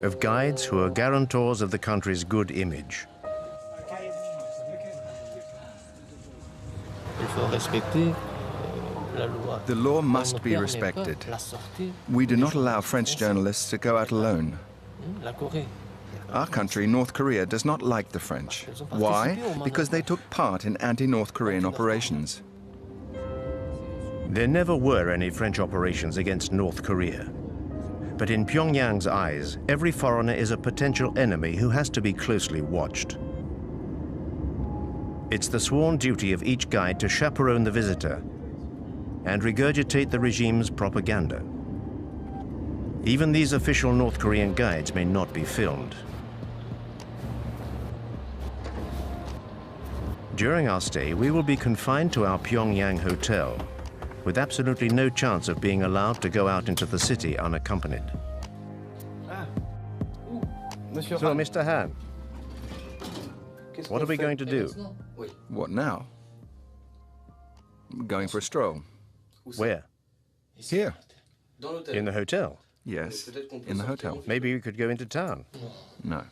of guides who are guarantors of the country's good image. The law must be respected. We do not allow French journalists to go out alone. Our country, North Korea, does not like the French. Why? Because they took part in anti-North Korean operations. There never were any French operations against North Korea. But in Pyongyang's eyes, every foreigner is a potential enemy who has to be closely watched. It's the sworn duty of each guide to chaperone the visitor and regurgitate the regime's propaganda. Even these official North Korean guides may not be filmed. During our stay, we will be confined to our Pyongyang hotel, with absolutely no chance of being allowed to go out into the city unaccompanied. So, Mr. Han, what are we going to do? What now? Going for a stroll. Where? Here. In the hotel? Yes, in the hotel. Maybe we could go into town. No.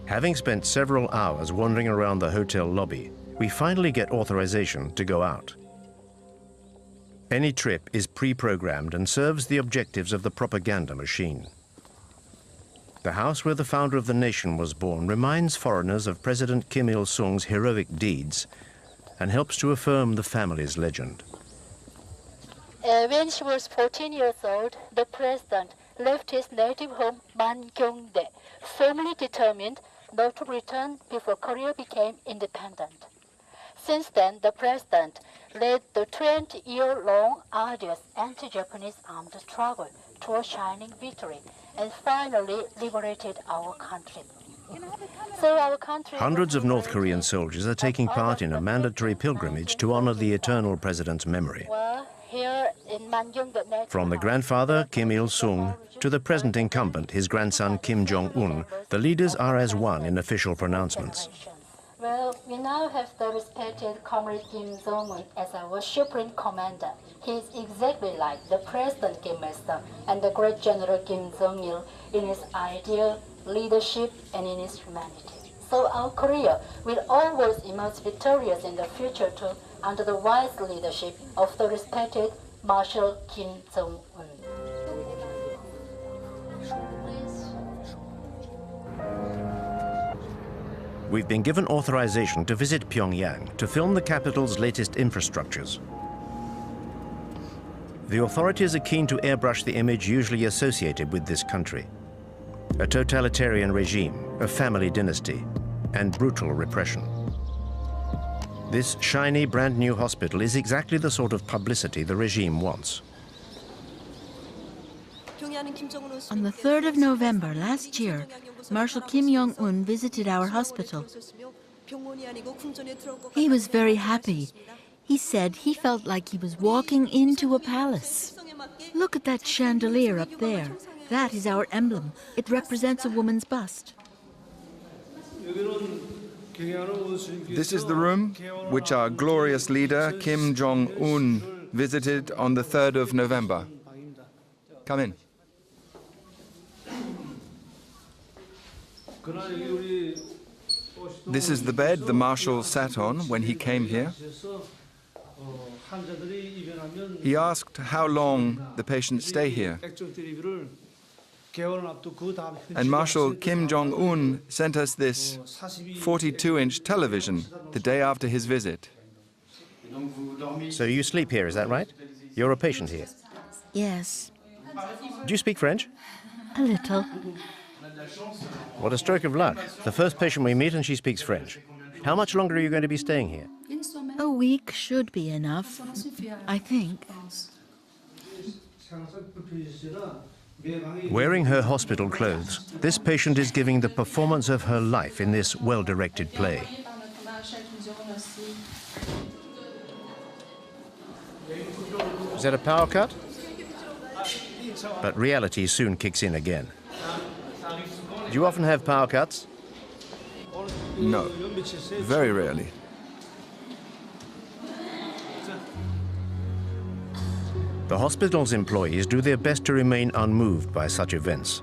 Having spent several hours wandering around the hotel lobby, we finally get authorization to go out. Any trip is pre-programmed and serves the objectives of the propaganda machine. The house where the founder of the nation was born reminds foreigners of President Kim Il-sung's heroic deeds and helps to affirm the family's legend. When she was 14 years old, the president left his native home, Mangyongdae, firmly determined not to return before Korea became independent. Since then, the president led the 20-year-long arduous anti-Japanese armed struggle to a shining victory and finally liberated our country. So our country... Hundreds of North Korean soldiers are taking part in a mandatory pilgrimage to honor the eternal president's memory. Here in From the grandfather, Kim Il-sung, to the present incumbent, his grandson, Kim Jong-un, the leaders are as one in official pronouncements. Well, we now have the respected Comrade Kim Jong-un as our supreme commander. He is exactly like the President Kim Il-sung and the great General Kim Jong-il in his ideal leadership and in his humanity. So our Korea will always emerge victorious in the future too, under the wise leadership of the respected Marshal Kim Jong-un. We've been given authorization to visit Pyongyang to film the capital's latest infrastructures. The authorities are keen to airbrush the image usually associated with this country: a totalitarian regime, a family dynasty, and brutal repression. This shiny, brand new hospital is exactly the sort of publicity the regime wants. On the 3rd of November last year, Marshal Kim Jong-un visited our hospital. He was very happy. He said he felt like he was walking into a palace. Look at that chandelier up there. That is our emblem. It represents a woman's bust. This is the room which our glorious leader, Kim Jong-un, visited on the 3rd of November. Come in. This is the bed the Marshal sat on when he came here. He asked how long the patients stay here. And Marshal Kim Jong-un sent us this 42-inch television the day after his visit. So you sleep here, is that right? You're a patient here? Yes. Do you speak French? A little. What a stroke of luck. The first patient we meet and she speaks French. How much longer are you going to be staying here? A week should be enough, I think. Wearing her hospital clothes, this patient is giving the performance of her life in this well-directed play. Is that a power cut? But reality soon kicks in again. Do you often have power cuts? No, very rarely. The hospital's employees do their best to remain unmoved by such events.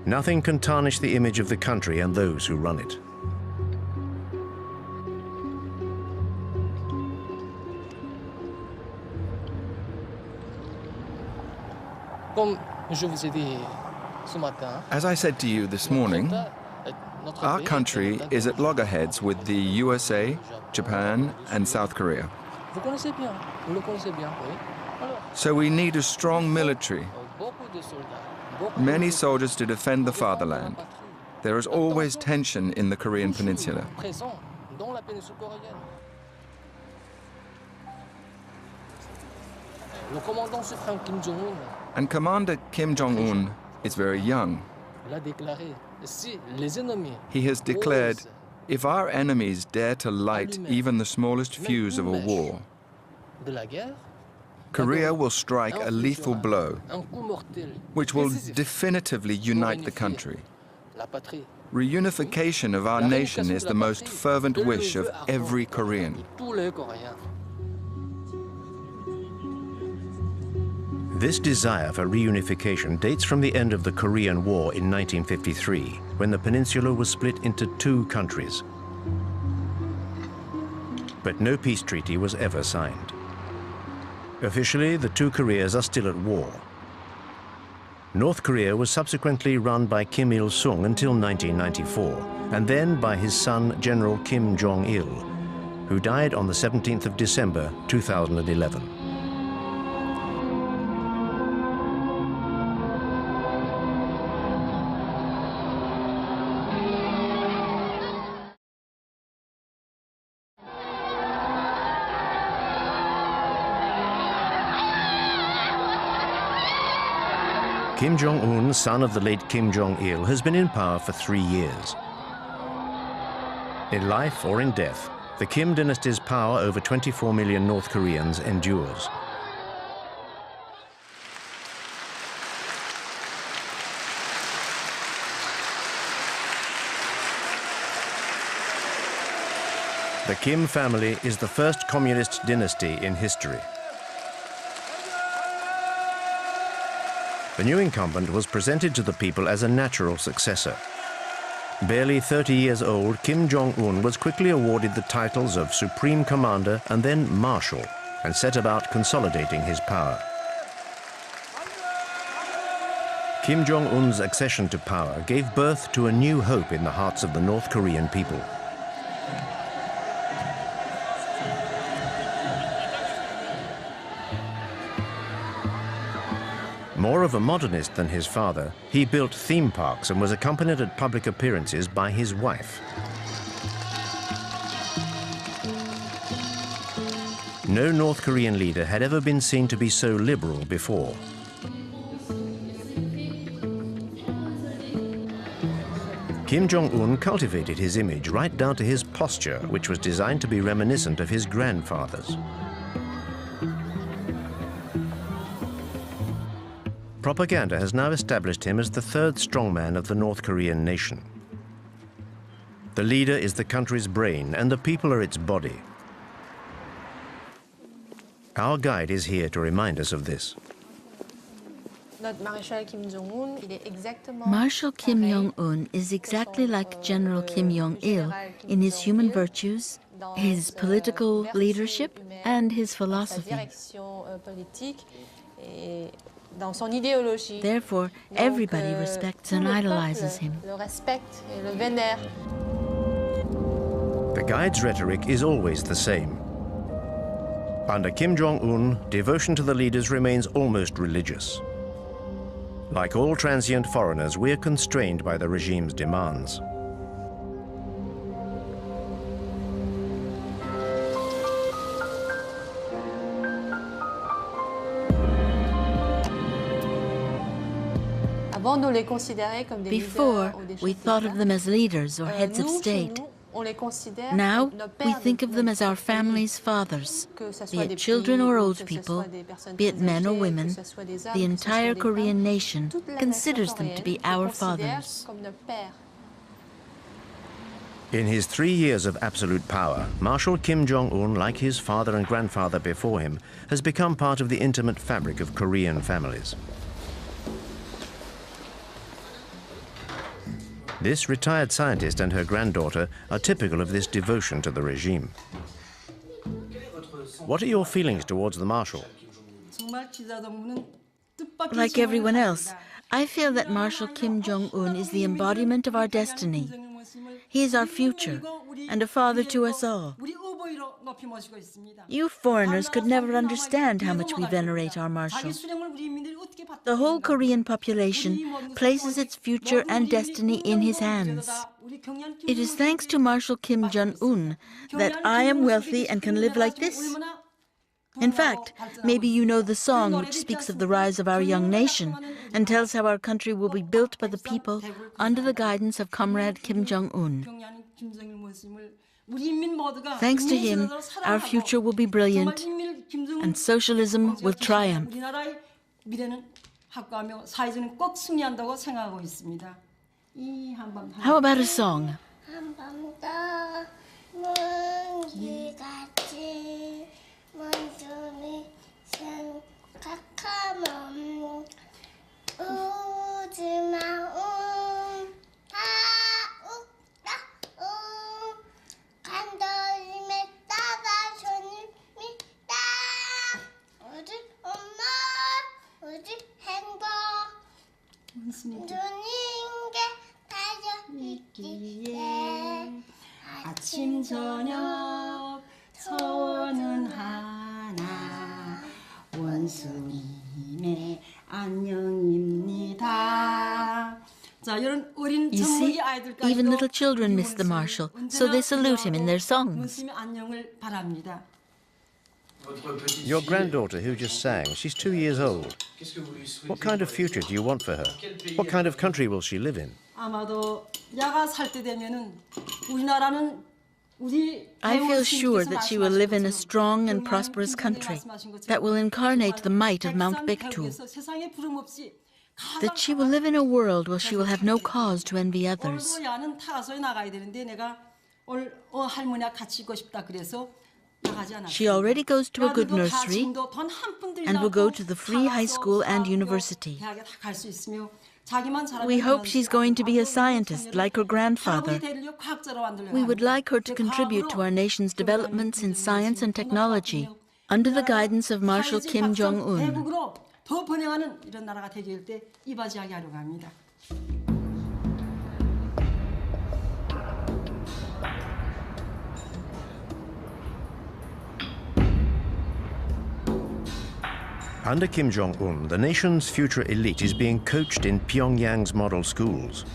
Nothing can tarnish the image of the country and those who run it. As I said to you this morning, our country is at loggerheads with the USA, Japan, and South Korea. So we need a strong military, many soldiers to defend the fatherland. There is always tension in the Korean peninsula. And Commander Kim Jong-un is very young. He has declared, if our enemies dare to light even the smallest fuse of a war, Korea will strike a lethal blow, which will definitively unite the country. Reunification of our nation is the most fervent wish of every Korean. This desire for reunification dates from the end of the Korean War in 1953, when the peninsula was split into two countries. But no peace treaty was ever signed. Officially, the two Koreas are still at war. North Korea was subsequently run by Kim Il-sung until 1994, and then by his son, General Kim Jong-il, who died on the 17th of December, 2011. Kim Jong-un, son of the late Kim Jong-il, has been in power for 3 years. In life or in death, the Kim dynasty's power over 24 million North Koreans endures. The Kim family is the first communist dynasty in history. The new incumbent was presented to the people as a natural successor. Barely 30 years old, Kim Jong-un was quickly awarded the titles of Supreme Commander and then Marshal, and set about consolidating his power. Kim Jong-un's accession to power gave birth to a new hope in the hearts of the North Korean people. More of a modernist than his father, he built theme parks and was accompanied at public appearances by his wife. No North Korean leader had ever been seen to be so liberal before. Kim Jong-un cultivated his image right down to his posture, which was designed to be reminiscent of his grandfather's. Propaganda has now established him as the third strongman of the North Korean nation. The leader is the country's brain and the people are its body. Our guide is here to remind us of this. Marshal Kim Jong-un is exactly like General Kim Jong-il in his human virtues, his political leadership, and his philosophy. Therefore, everybody respects and idolizes him. The guide's rhetoric is always the same. Under Kim Jong-un, devotion to the leaders remains almost religious. Like all transient foreigners, we are constrained by the regime's demands. Before, we thought of them as leaders or heads of state. Now, we think of them as our family's fathers, be it children or old people, be it men or women. The entire Korean nation considers them to be our fathers. In his 3 years of absolute power, Marshal Kim Jong-un, like his father and grandfather before him, has become part of the intimate fabric of Korean families. This retired scientist and her granddaughter are typical of this devotion to the regime. What are your feelings towards the Marshal? Like everyone else, I feel that Marshal Kim Jong-un is the embodiment of our destiny. He is our future and a father to us all. You foreigners could never understand how much we venerate our Marshal. The whole Korean population places its future and destiny in his hands. It is thanks to Marshal Kim Jong-un that I am wealthy and can live like this. In fact, maybe you know the song which speaks of the rise of our young nation and tells how our country will be built by the people under the guidance of Comrade Kim Jong-un. Thanks to him, our future will be brilliant and socialism will triumph. How about a song? 아침 저녁 소원은 하나 원수님의 안녕입니다. You see, even little children miss the Marshal, so they salute him in their songs. Your granddaughter who just sang, she's 2 years old. What kind of future do you want for her? What kind of country will she live in? I feel sure that she will live in a strong and prosperous country that will incarnate the might of Mount Baekdu. That she will live in a world where she will have no cause to envy others. She already goes to a good nursery and will go to the free high school and university. We hope she's going to be a scientist like her grandfather. We would like her to contribute to our nation's developments in science and technology under the guidance of Marshal Kim Jong-un. Under Kim Jong-un, the nation's future elite is being coached in Pyongyang's model schools.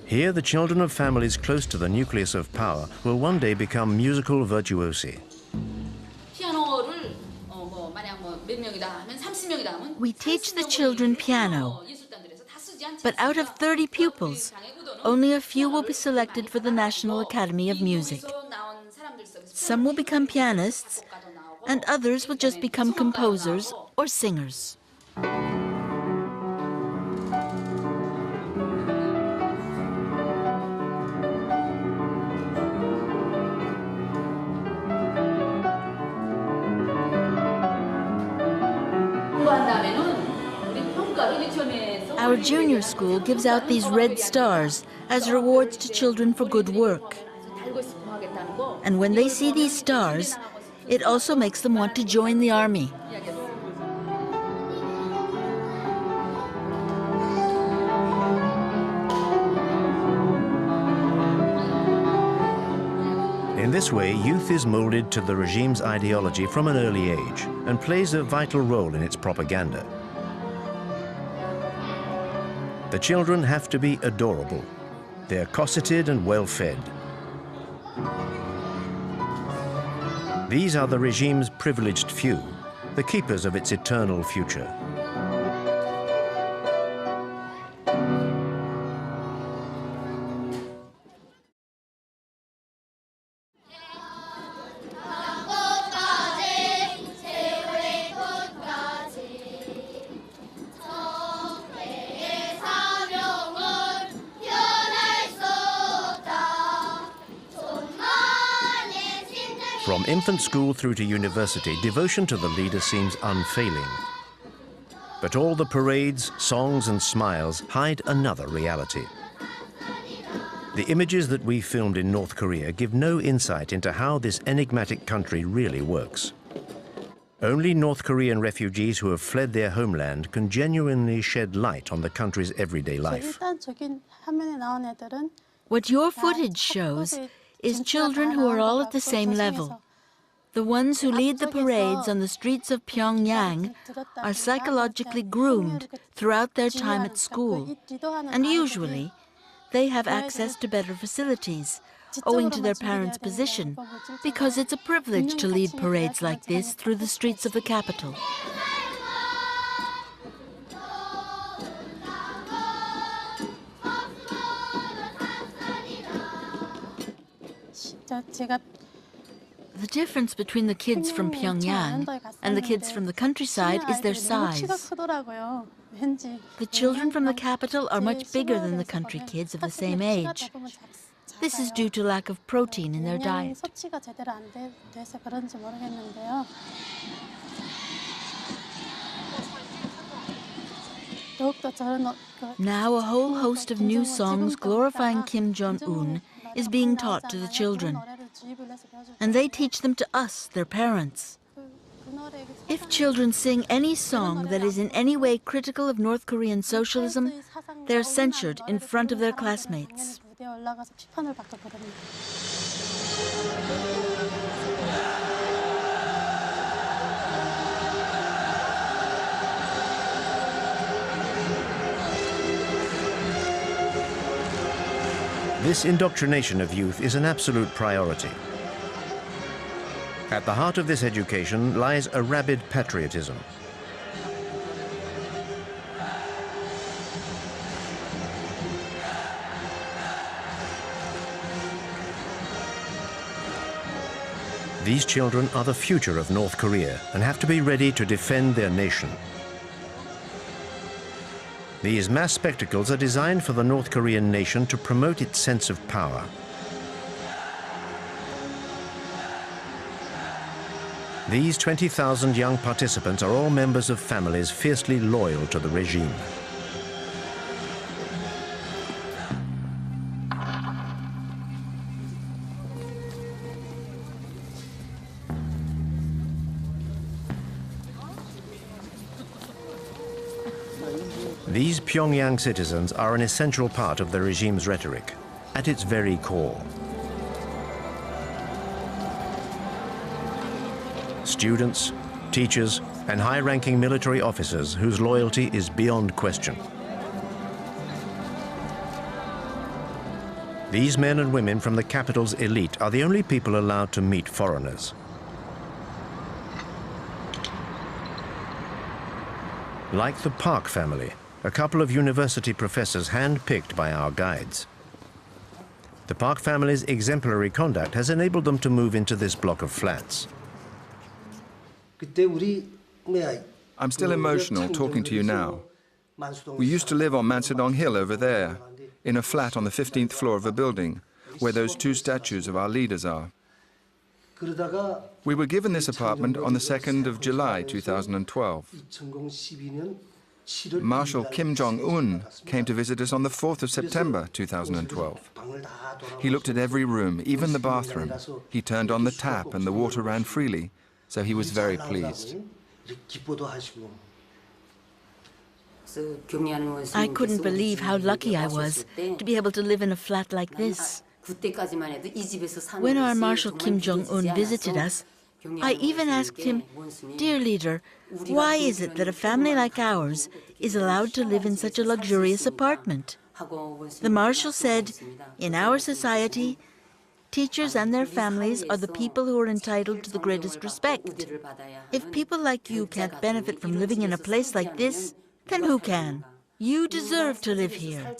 Here, the children of families close to the nucleus of power will one day become musical virtuosi. We teach the children piano, but out of 30 pupils, only a few will be selected for the National Academy of Music. Some will become pianists, and others will just become composers or singers. Our junior school gives out these red stars as rewards to children for good work. And when they see these stars, it also makes them want to join the army. In this way, youth is molded to the regime's ideology from an early age and plays a vital role in its propaganda. The children have to be adorable. They're cosseted and well-fed. These are the regime's privileged few, the keepers of its eternal future. From infant school through to university, devotion to the leader seems unfailing. But all the parades, songs and smiles hide another reality. The images that we filmed in North Korea give no insight into how this enigmatic country really works. Only North Korean refugees who have fled their homeland can genuinely shed light on the country's everyday life. What your footage shows is children who are all at the same level. The ones who lead the parades on the streets of Pyongyang are psychologically groomed throughout their time at school, and usually they have access to better facilities, owing to their parents' position, because it's a privilege to lead parades like this through the streets of the capital. The difference between the kids from Pyongyang and the kids from the countryside is their size. The children from the capital are much bigger than the country kids of the same age. This is due to lack of protein in their diet. Now a whole host of new songs glorifying Kim Jong-un is being taught to the children. And they teach them to us, their parents. If children sing any song that is in any way critical of North Korean socialism, they're censured in front of their classmates. This indoctrination of youth is an absolute priority. At the heart of this education lies a rabid patriotism. These children are the future of North Korea and have to be ready to defend their nation. These mass spectacles are designed for the North Korean nation to promote its sense of power. These 20,000 young participants are all members of families fiercely loyal to the regime. These Pyongyang citizens are an essential part of the regime's rhetoric, at its very core. Students, teachers, and high-ranking military officers whose loyalty is beyond question. These men and women from the capital's elite are the only people allowed to meet foreigners. Like the Park family, a couple of university professors hand-picked by our guides. The Park family's exemplary conduct has enabled them to move into this block of flats. I'm still emotional talking to you now. We used to live on Mansadong Hill over there, in a flat on the 15th floor of a building, where those two statues of our leaders are. We were given this apartment on the 2nd of July 2012. Marshal Kim Jong-un came to visit us on the 4th of September 2012. He looked at every room, even the bathroom. He turned on the tap and the water ran freely, so he was very pleased. I couldn't believe how lucky I was to be able to live in a flat like this. When our Marshal Kim Jong-un visited us, I even asked him, "Dear leader, why is it that a family like ours is allowed to live in such a luxurious apartment?" The Marshal said, "In our society, teachers and their families are the people who are entitled to the greatest respect. If people like you can't benefit from living in a place like this, then who can? You deserve to live here."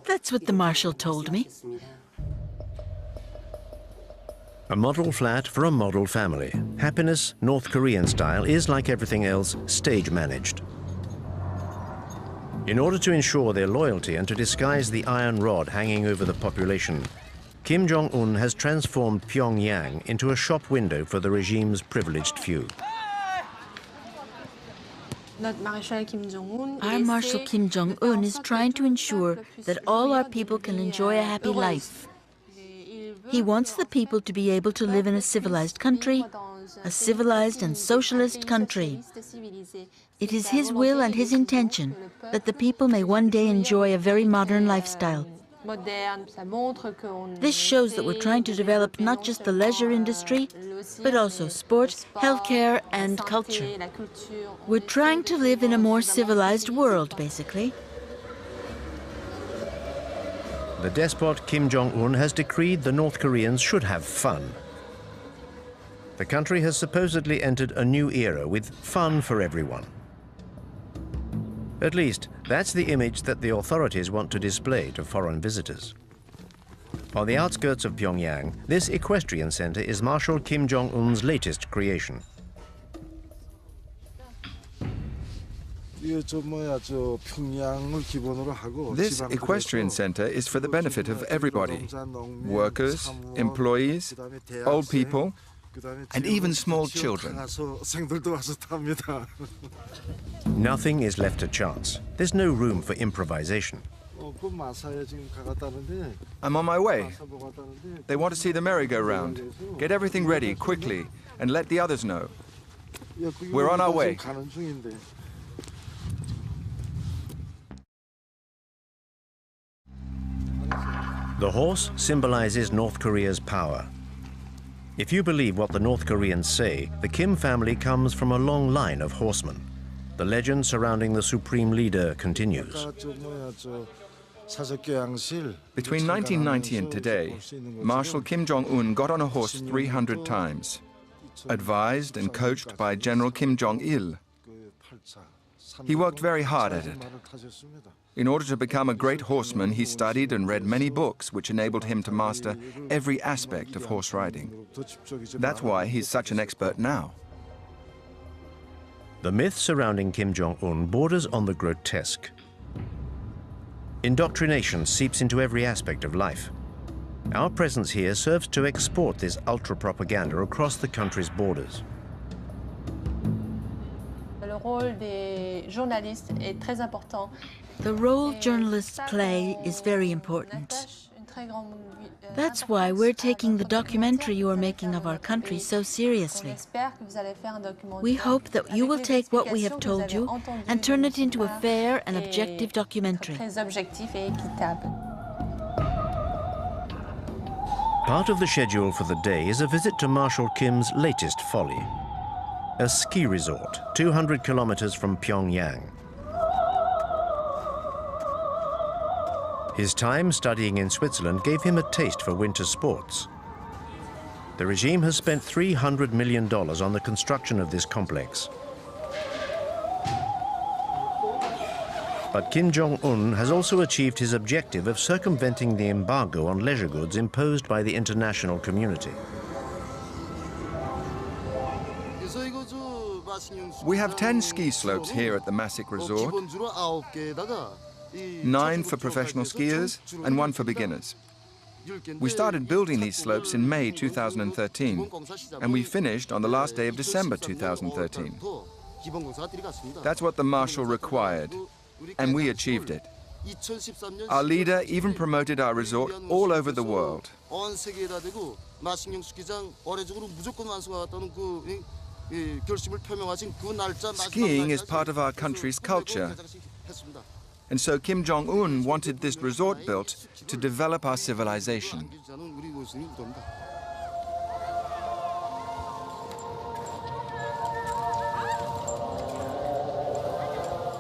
That's what the Marshal told me. A model flat for a model family. Happiness, North Korean style, is, like everything else, stage managed. In order to ensure their loyalty and to disguise the iron rod hanging over the population, Kim Jong-un has transformed Pyongyang into a shop window for the regime's privileged few. Our Marshal Kim Jong-un is trying to ensure that all our people can enjoy a happy life. He wants the people to be able to live in a civilized country, a civilized and socialist country. It is his will and his intention that the people may one day enjoy a very modern lifestyle. This shows that we're trying to develop not just the leisure industry, but also sport, healthcare, and culture. We're trying to live in a more civilized world, basically. The despot Kim Jong-un has decreed the North Koreans should have fun. The country has supposedly entered a new era with fun for everyone. At least, that's the image that the authorities want to display to foreign visitors. On the outskirts of Pyongyang, this equestrian center is Marshal Kim Jong-un's latest creation. This equestrian center is for the benefit of everybody: workers, employees, old people, and even small children. Nothing is left to chance. There's no room for improvisation. I'm on my way. They want to see the merry-go-round. Get everything ready quickly and let the others know. We're on our way. The horse symbolizes North Korea's power. If you believe what the North Koreans say, the Kim family comes from a long line of horsemen. The legend surrounding the supreme leader continues. Between 1990 and today, Marshal Kim Jong-un got on a horse 300 times, advised and coached by General Kim Jong-il. He worked very hard at it. In order to become a great horseman, he studied and read many books which enabled him to master every aspect of horse riding. That's why he's such an expert now. The myth surrounding Kim Jong-un borders on the grotesque. Indoctrination seeps into every aspect of life. Our presence here serves to export this ultra-propaganda across the country's borders. The role journalists play is very important. That's why we're taking the documentary you are making of our country so seriously. We hope that you will take what we have told you and turn it into a fair and objective documentary. Part of the schedule for the day is a visit to Marshal Kim's latest folly, a ski resort 200 kilometers from Pyongyang. His time studying in Switzerland gave him a taste for winter sports. The regime has spent $300 million on the construction of this complex. But Kim Jong-un has also achieved his objective of circumventing the embargo on leisure goods imposed by the international community. We have 10 ski slopes here at the Masik Resort, 9 for professional skiers and 1 for beginners. We started building these slopes in May 2013, and we finished on the last day of December 2013. That's what the Marshal required, and we achieved it. Our leader even promoted our resort all over the world. Skiing is part of our country's culture. And so Kim Jong-un wanted this resort built to develop our civilization.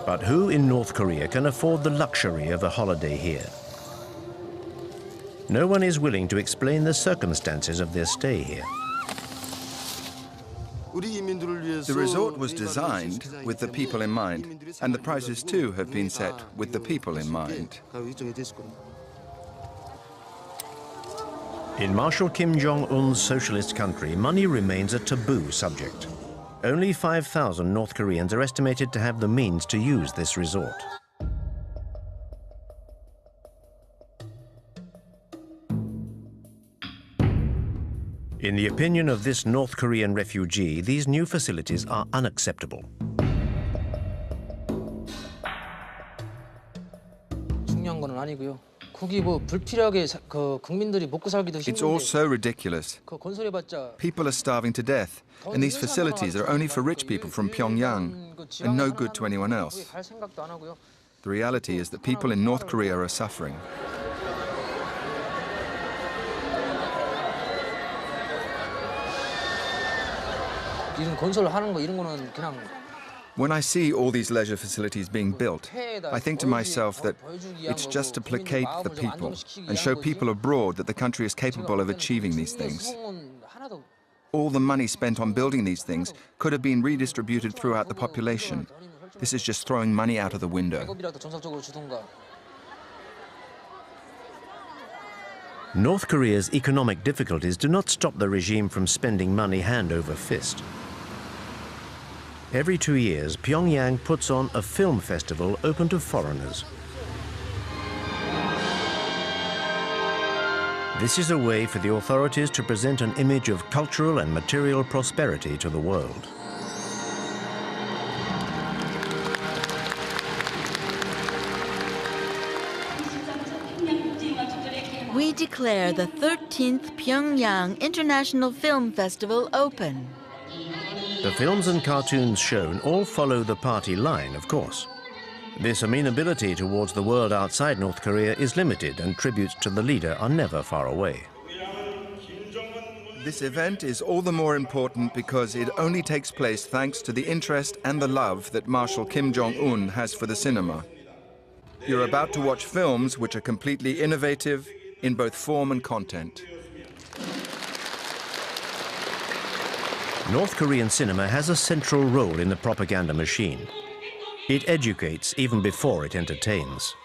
But who in North Korea can afford the luxury of a holiday here? No one is willing to explain the circumstances of their stay here. The resort was designed with the people in mind, and the prices too have been set with the people in mind. In Marshal Kim Jong-un's socialist country, money remains a taboo subject. Only 5,000 North Koreans are estimated to have the means to use this resort. In the opinion of this North Korean refugee, these new facilities are unacceptable. It's all so ridiculous. People are starving to death, and these facilities are only for rich people from Pyongyang and no good to anyone else. The reality is that people in North Korea are suffering. When I see all these leisure facilities being built, I think to myself that it's just to placate the people and show people abroad that the country is capable of achieving these things. All the money spent on building these things could have been redistributed throughout the population. This is just throwing money out of the window. North Korea's economic difficulties do not stop the regime from spending money hand over fist. Every 2 years, Pyongyang puts on a film festival open to foreigners. This is a way for the authorities to present an image of cultural and material prosperity to the world. We declare the 13th Pyongyang International Film Festival open. The films and cartoons shown all follow the party line, of course. This amenability towards the world outside North Korea is limited, and tributes to the leader are never far away. This event is all the more important because it only takes place thanks to the interest and the love that Marshal Kim Jong-un has for the cinema. You're about to watch films which are completely innovative in both form and content. North Korean cinema has a central role in the propaganda machine. It educates even before it entertains.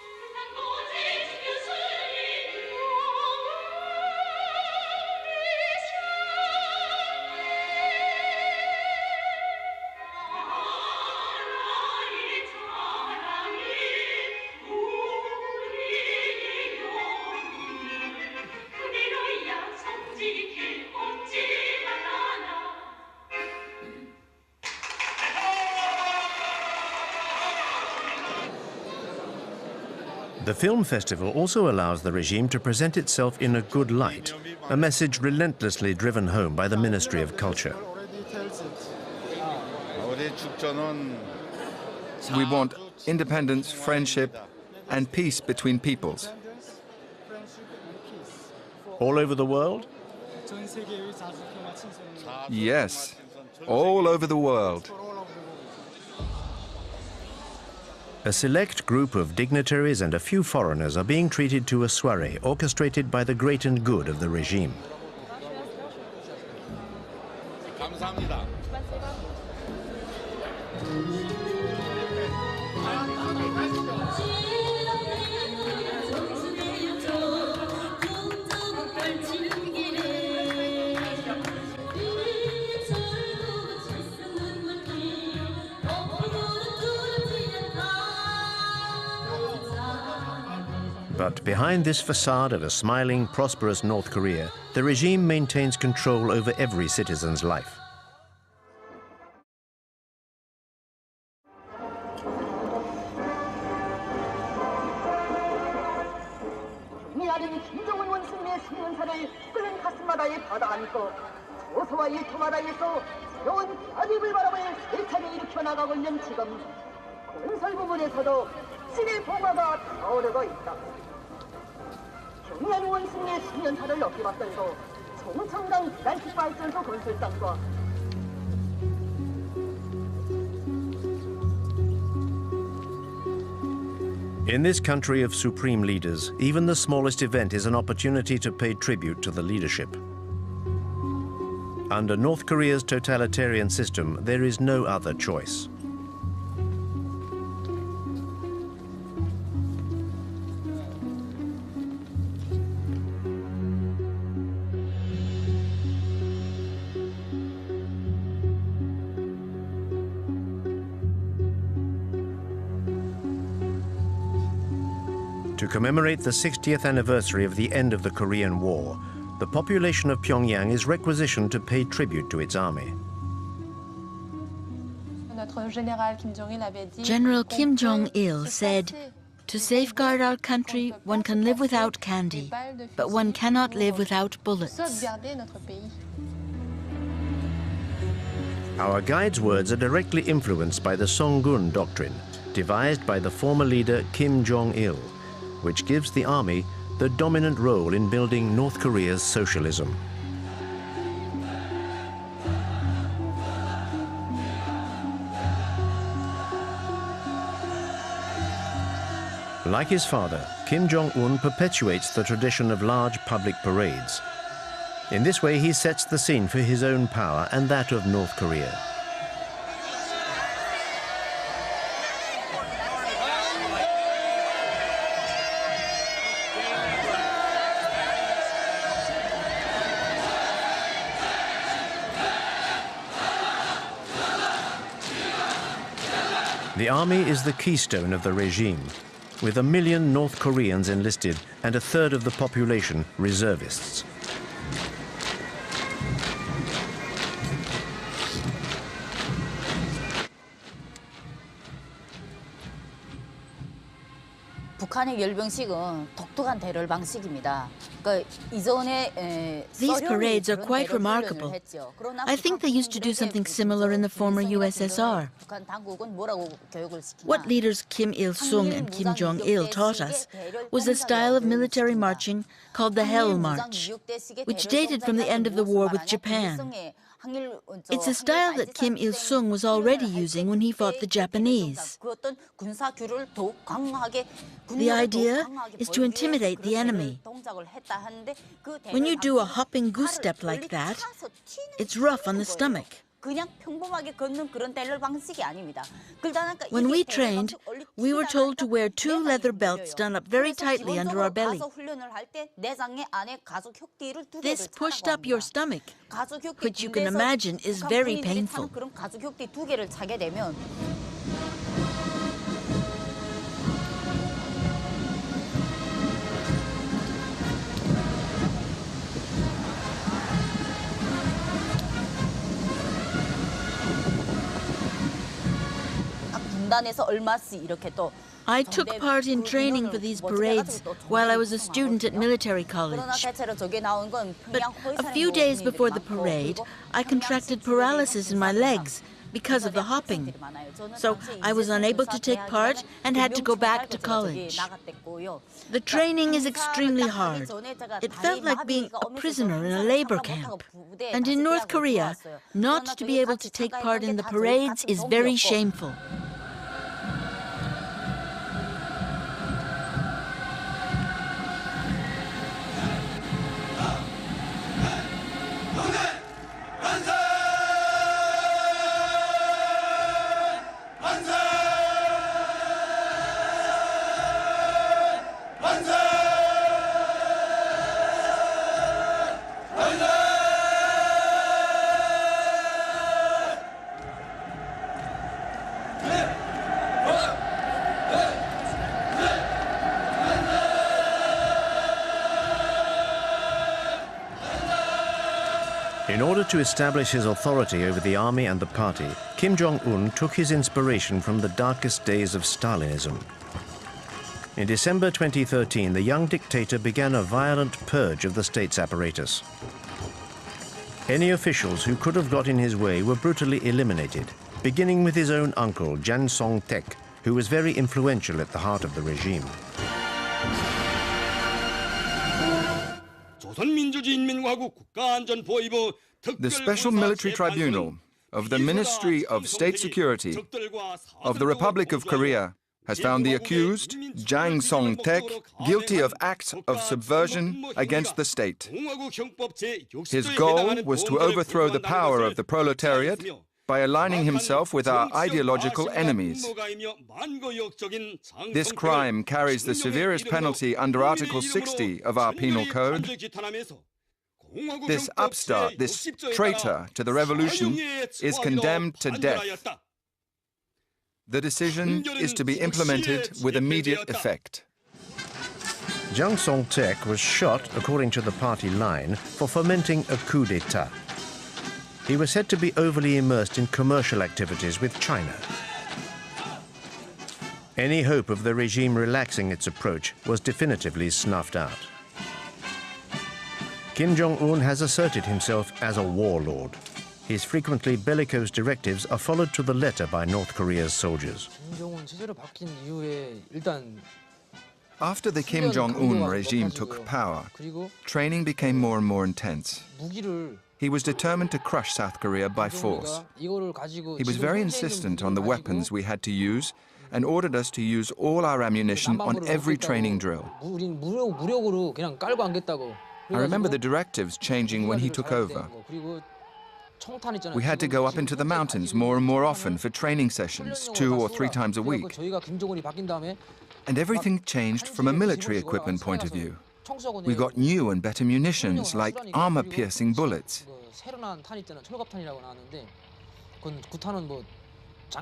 The film festival also allows the regime to present itself in a good light, a message relentlessly driven home by the Ministry of Culture. We want independence, friendship, and peace between peoples. All over the world? Yes, all over the world. A select group of dignitaries and a few foreigners are being treated to a soirée orchestrated by the great and good of the regime. But behind this facade of a smiling, prosperous North Korea, the regime maintains control over every citizen's life. In this country of supreme leaders, even the smallest event is an opportunity to pay tribute to the leadership. Under North Korea's totalitarian system, there is no other choice. To commemorate the 60th anniversary of the end of the Korean War, the population of Pyongyang is requisitioned to pay tribute to its army. General Kim Jong-il said, "To safeguard our country, one can live without candy, but one cannot live without bullets." Our guide's words are directly influenced by the Jong-un doctrine, devised by the former leader Kim Jong-il, which gives the army the dominant role in building North Korea's socialism. Like his father, Kim Jong-un perpetuates the tradition of large public parades. In this way, he sets the scene for his own power and that of North Korea. The army is the keystone of the regime, with 1 million North Koreans enlisted and 1/3 of the population reservists. These parades are quite remarkable. I think they used to do something similar in the former USSR. What leaders Kim Il-sung and Kim Jong-il taught us was a style of military marching called the Hell March, which dated from the end of the war with Japan. It's a style that Kim Il-sung was already using when he fought the Japanese. The idea is to intimidate the enemy. When you do a hopping goose step like that, it's rough on the stomach. When we trained, we were told to wear 2 leather belts done up very tightly under our belly. This pushed up your stomach, which you can imagine is very painful. I took part in training for these parades while I was a student at military college. But a few days before the parade, I contracted paralysis in my legs because of the hopping. So I was unable to take part and had to go back to college. The training is extremely hard. It felt like being a prisoner in a labor camp. And in North Korea, not to be able to take part in the parades is very shameful. In order to establish his authority over the army and the party, Kim Jong-un took his inspiration from the darkest days of Stalinism. In December 2013, the young dictator began a violent purge of the state's apparatus. Any officials who could have got in his way were brutally eliminated, beginning with his own uncle, Jan Song-taek, who was very influential at the heart of the regime. The Special Military Tribunal of the Ministry of State Security of the Republic of Korea has found the accused, Jang Song-taek, guilty of acts of subversion against the state. His goal was to overthrow the power of the proletariat by aligning himself with our ideological enemies. This crime carries the severest penalty under Article 60 of our Penal Code. This upstart, this traitor to the revolution, is condemned to death. The decision is to be implemented with immediate effect. Jang Song-taek was shot, according to the party line, for fomenting a coup d'etat. He was said to be overly immersed in commercial activities with China. Any hope of the regime relaxing its approach was definitively snuffed out. Kim Jong-un has asserted himself as a warlord. His frequently bellicose directives are followed to the letter by North Korea's soldiers. After the Kim Jong-un regime took power, training became more and more intense. He was determined to crush South Korea by force. He was very insistent on the weapons we had to use and ordered us to use all our ammunition on every training drill. I remember the directives changing when he took over. We had to go up into the mountains more and more often for training sessions, 2 or 3 times a week. And everything changed from a military equipment point of view. We got new and better munitions, like armor-piercing bullets.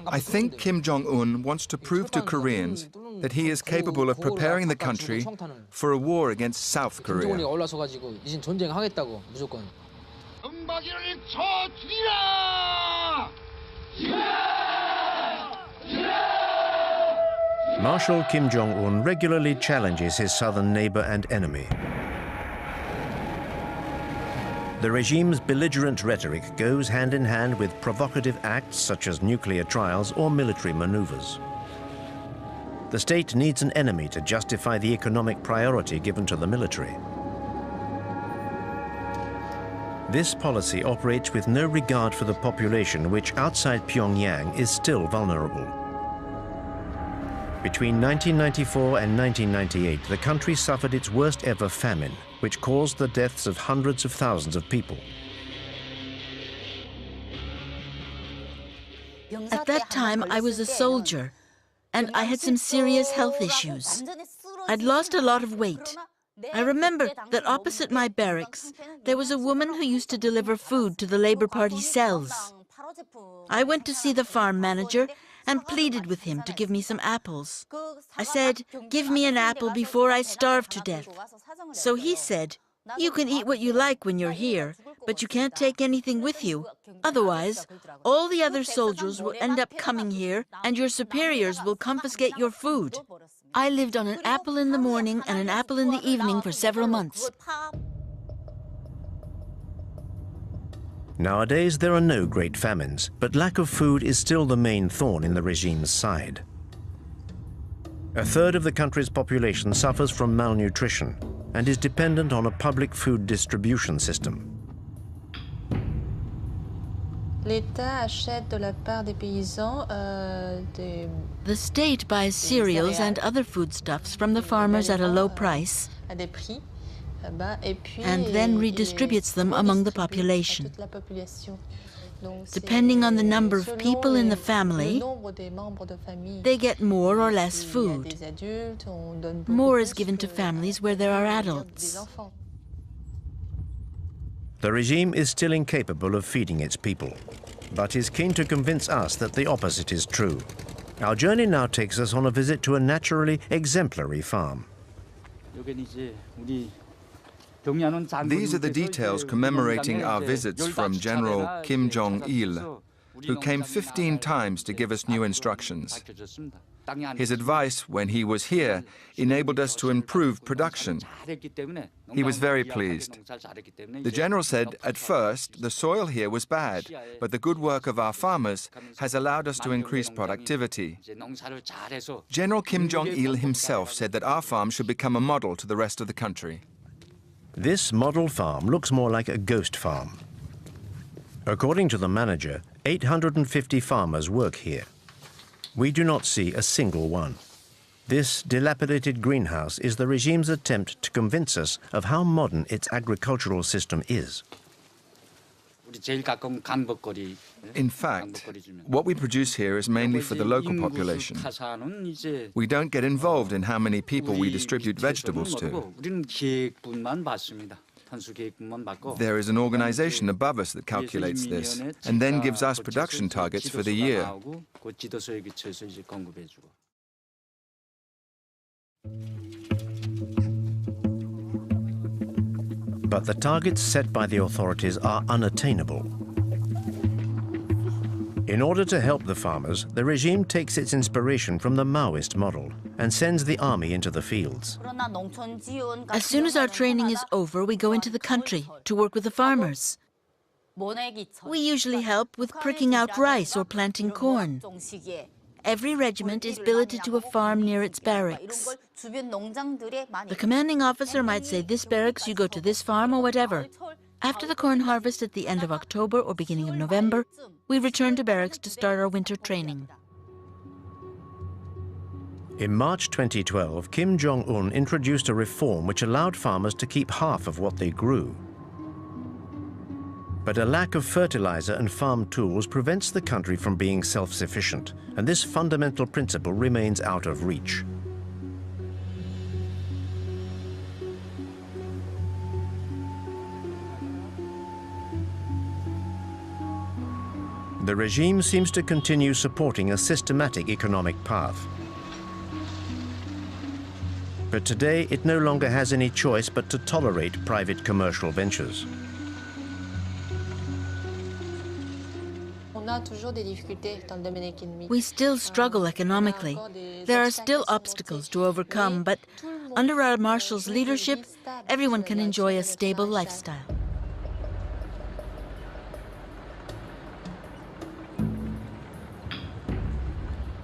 I think Kim Jong-un wants to prove to Koreans that he is capable of preparing the country for a war against South Korea. Marshal Kim Jong-un regularly challenges his southern neighbor and enemy. The regime's belligerent rhetoric goes hand in hand with provocative acts such as nuclear trials or military maneuvers. The state needs an enemy to justify the economic priority given to the military. This policy operates with no regard for the population, which outside Pyongyang is still vulnerable. Between 1994 and 1998, the country suffered its worst ever famine, which caused the deaths of hundreds of thousands of people. At that time, I was a soldier, and I had some serious health issues. I'd lost a lot of weight. I remember that opposite my barracks, there was a woman who used to deliver food to the Labour Party cells. I went to see the farm manager and pleaded with him to give me some apples. I said, "Give me an apple before I starve to death." So he said, "You can eat what you like when you're here, but you can't take anything with you. Otherwise, all the other soldiers will end up coming here and your superiors will confiscate your food." I lived on an apple in the morning and an apple in the evening for several months. Nowadays, there are no great famines, but lack of food is still the main thorn in the regime's side. A third of the country's population suffers from malnutrition and is dependent on a public food distribution system. The state buys cereals and other foodstuffs from the farmers at a low price and then redistributes them among the population. Depending on the number of people in the family, they get more or less food. More is given to families where there are adults. The regime is still incapable of feeding its people, but is keen to convince us that the opposite is true. Our journey now takes us on a visit to a naturally exemplary farm. These are the details commemorating our visits from General Kim Jong-il, who came 15 times to give us new instructions. His advice when he was here enabled us to improve production. He was very pleased. The general said, at first, the soil here was bad, but the good work of our farmers has allowed us to increase productivity. General Kim Jong-il himself said that our farm should become a model to the rest of the country. This model farm looks more like a ghost farm. According to the manager, 850 farmers work here. We do not see a single one. This dilapidated greenhouse is the regime's attempt to convince us of how modern its agricultural system is. In fact, what we produce here is mainly for the local population. We don't get involved in how many people we distribute vegetables to. There is an organization above us that calculates this and then gives us production targets for the year. But the targets set by the authorities are unattainable. In order to help the farmers, the regime takes its inspiration from the Maoist model and sends the army into the fields. As soon as our training is over, we go into the country to work with the farmers. We usually help with pricking out rice or planting corn. Every regiment is billeted to a farm near its barracks. The commanding officer might say, this barracks, you go to this farm or whatever. After the corn harvest at the end of October or beginning of November, we return to barracks to start our winter training. In March 2012, Kim Jong-un introduced a reform which allowed farmers to keep half of what they grew. But a lack of fertilizer and farm tools prevents the country from being self-sufficient, and this fundamental principle remains out of reach. The regime seems to continue supporting a systematic economic path. But today, it no longer has any choice but to tolerate private commercial ventures. We still struggle economically. There are still obstacles to overcome, but under our marshal's leadership, everyone can enjoy a stable lifestyle.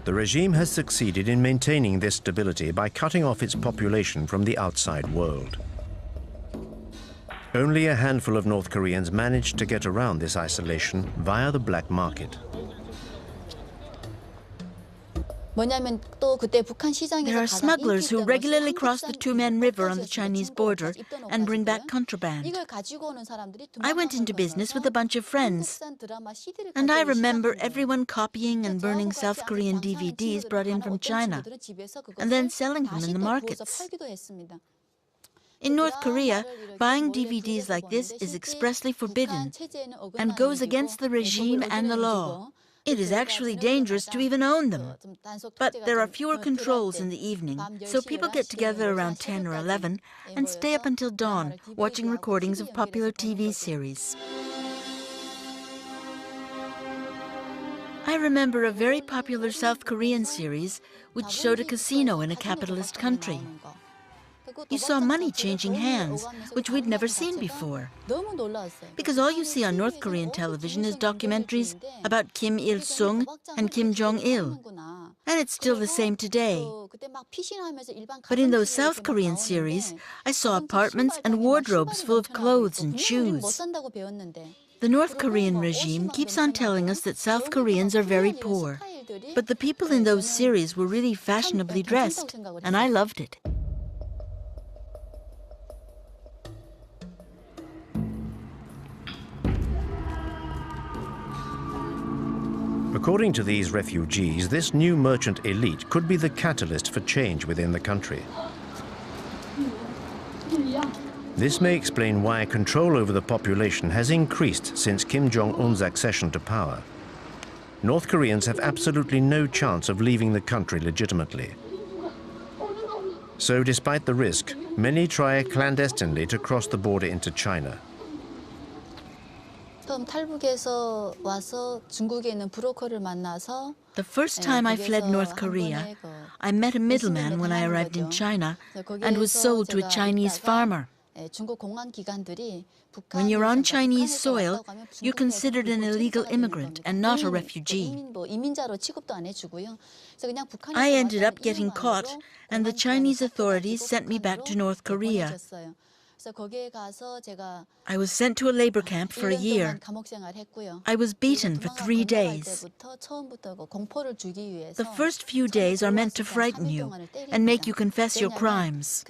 The regime has succeeded in maintaining this stability by cutting off its population from the outside world. Only a handful of North Koreans managed to get around this isolation via the black market. There are smugglers who regularly cross the Two-Man River on the Chinese border and bring back contraband. I went into business with a bunch of friends, and I remember everyone copying and burning South Korean DVDs brought in from China, and then selling them in the markets. In North Korea, buying DVDs like this is expressly forbidden and goes against the regime and the law. It is actually dangerous to even own them. But there are fewer controls in the evening, so people get together around 10 or 11 and stay up until dawn watching recordings of popular TV series. I remember a very popular South Korean series which showed a casino in a capitalist country. You saw money changing hands, which we'd never seen before. Because all you see on North Korean television is documentaries about Kim Il-sung and Kim Jong-il. And it's still the same today. But in those South Korean series, I saw apartments and wardrobes full of clothes and shoes. The North Korean regime keeps on telling us that South Koreans are very poor. But the people in those series were really fashionably dressed, and I loved it. According to these refugees, this new merchant elite could be the catalyst for change within the country. This may explain why control over the population has increased since Kim Jong-un's accession to power. North Koreans have absolutely no chance of leaving the country legitimately. So despite the risk, many try clandestinely to cross the border into China. The first time I fled North Korea, I met a middleman when I arrived in China and was sold to a Chinese farmer. When you're on Chinese soil, you're considered an illegal immigrant and not a refugee. I ended up getting caught, and the Chinese authorities sent me back to North Korea. I was sent to a labor camp for a year. I was beaten for 3 days. The first few days are meant to frighten you and make you confess your crimes.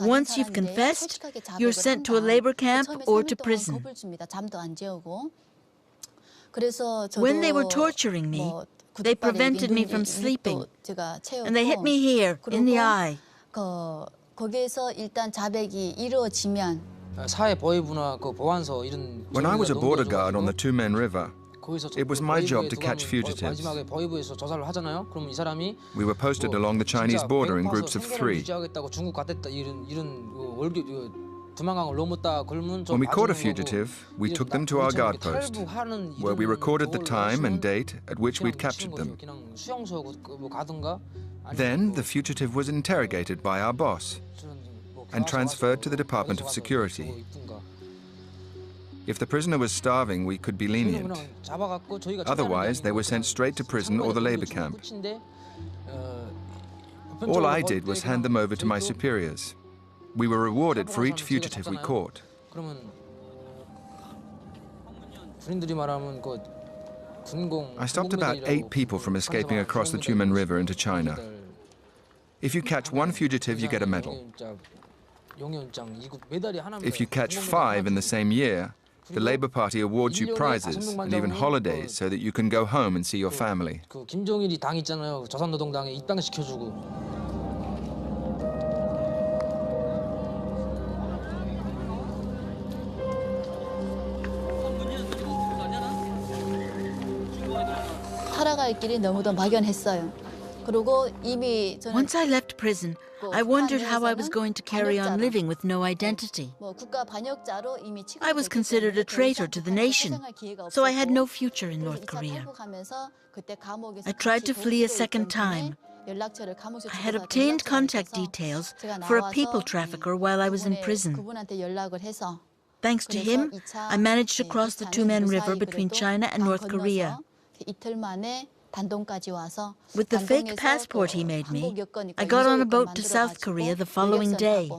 Once you've confessed, you're sent to a labor camp or to prison. When they were torturing me, they prevented me from sleeping, and they hit me here, in the eye. When I was a border guard on the Two-Man River, it was my job to catch fugitives. We were posted along the Chinese border in groups of 3. When we caught a fugitive, we took them to our guard post, where we recorded the time and date at which we'd captured them. Then the fugitive was interrogated by our boss and transferred to the Department of Security. If the prisoner was starving, we could be lenient. Otherwise, they were sent straight to prison or the labor camp. All I did was hand them over to my superiors. We were rewarded for each fugitive we caught. I stopped about 8 people from escaping across the Tumen River into China. If you catch 1 fugitive, you get a medal. If you catch 5 in the same year, the Labour Party awards you prizes and even holidays so that you can go home and see your family. 살아갈 길이 너무도 막연했어요. Once I left prison, I wondered how I was going to carry on living with no identity. I was considered a traitor to the nation, so I had no future in North Korea. I tried to flee a second time. I had obtained contact details for a people trafficker while I was in prison. Thanks to him, I managed to cross the Tumen River between China and North Korea. With the fake passport he made me, I got on a boat to South Korea the following day.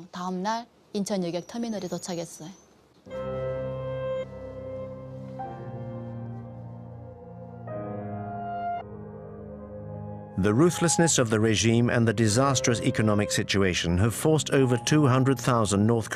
The ruthlessness of the regime and the disastrous economic situation have forced over 200,000 North Koreans